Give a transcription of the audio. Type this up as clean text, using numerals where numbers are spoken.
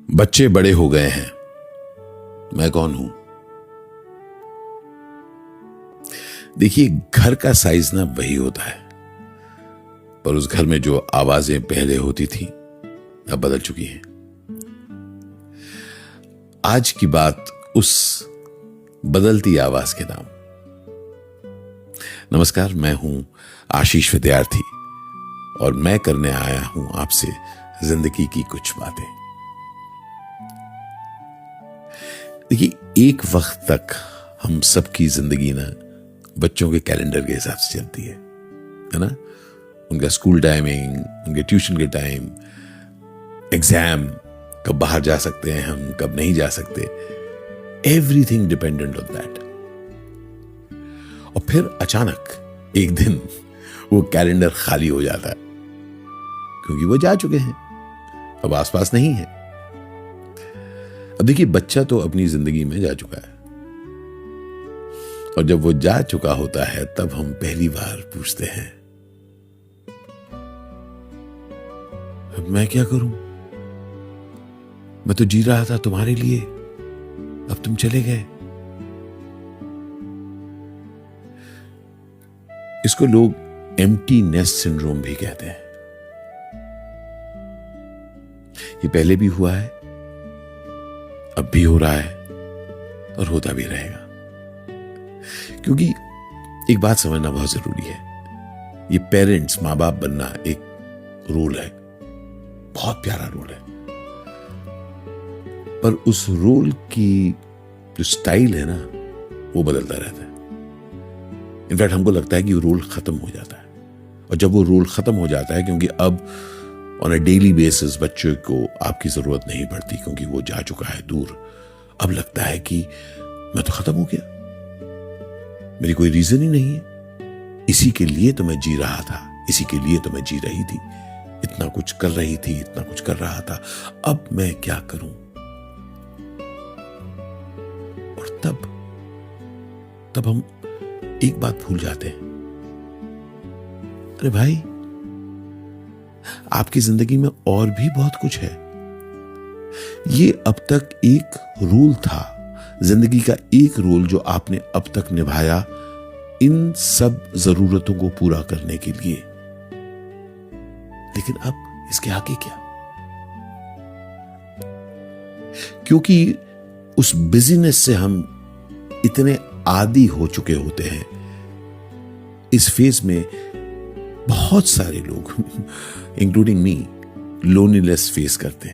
बच्चे बड़े हो गए हैं, मैं कौन हूं? देखिए, घर का साइज ना वही होता है, पर उस घर में जो आवाजें पहले होती थी अब बदल चुकी हैं। आज की बात उस बदलती आवाज के नाम। नमस्कार, मैं हूं आशीष विद्यार्थी और मैं करने आया हूं आपसे जिंदगी की कुछ बातें। देखिए, एक वक्त तक हम सबकी जिंदगी ना बच्चों के कैलेंडर के हिसाब से चलती है ना? उनका स्कूल टाइमिंग, उनके ट्यूशन के टाइम, एग्जाम, कब बाहर जा सकते हैं हम, कब नहीं जा सकते, एवरीथिंग डिपेंडेंट ऑन दैट। और फिर अचानक एक दिन वो कैलेंडर खाली हो जाता है क्योंकि वो जा चुके हैं, अब आसपास नहीं है। अब देखिए, बच्चा तो अपनी जिंदगी में जा चुका है और जब वो जा चुका होता है तब हम पहली बार पूछते हैं, अब मैं क्या करूं? मैं तो जी रहा था तुम्हारे लिए, अब तुम चले गए। इसको लोग एम्प्टी नेस्ट सिंड्रोम भी कहते हैं। ये पहले भी हुआ है, अब भी हो रहा है और होता भी रहेगा। क्योंकि एक बात समझना बहुत जरूरी है, ये पेरेंट्स, मां बाप बनना एक रोल है, बहुत प्यारा रोल है, पर उस रोल की जो स्टाइल है ना वो बदलता रहता है। इनफैक्ट हमको लगता है कि वो रोल खत्म हो जाता है, और जब वो रोल खत्म हो जाता है, क्योंकि अब ऑन अ डेली बेसिस बच्चों को आपकी जरूरत नहीं पड़ती क्योंकि वो जा चुका है दूर, अब लगता है कि मैं तो खत्म हो गया, मेरी कोई रीजन ही नहीं है, इसी के लिए तो मैं जी रहा था, इसी के लिए तो मैं जी रही थी, इतना कुछ कर रही थी, इतना कुछ कर रहा था, अब मैं क्या करूं? और तब हम एक बात भूल जाते हैं, अरे भाई, आपकी जिंदगी में और भी बहुत कुछ है। ये अब तक एक रोल था, जिंदगी का एक रोल जो आपने अब तक निभाया इन सब जरूरतों को पूरा करने के लिए, लेकिन अब इसके आगे क्या? क्योंकि उस बिजीनेस से हम इतने आदी हो चुके होते हैं। इस फेज में बहुत सारे लोग इंक्लूडिंग मी लोनलीनेस फेस करते हैं।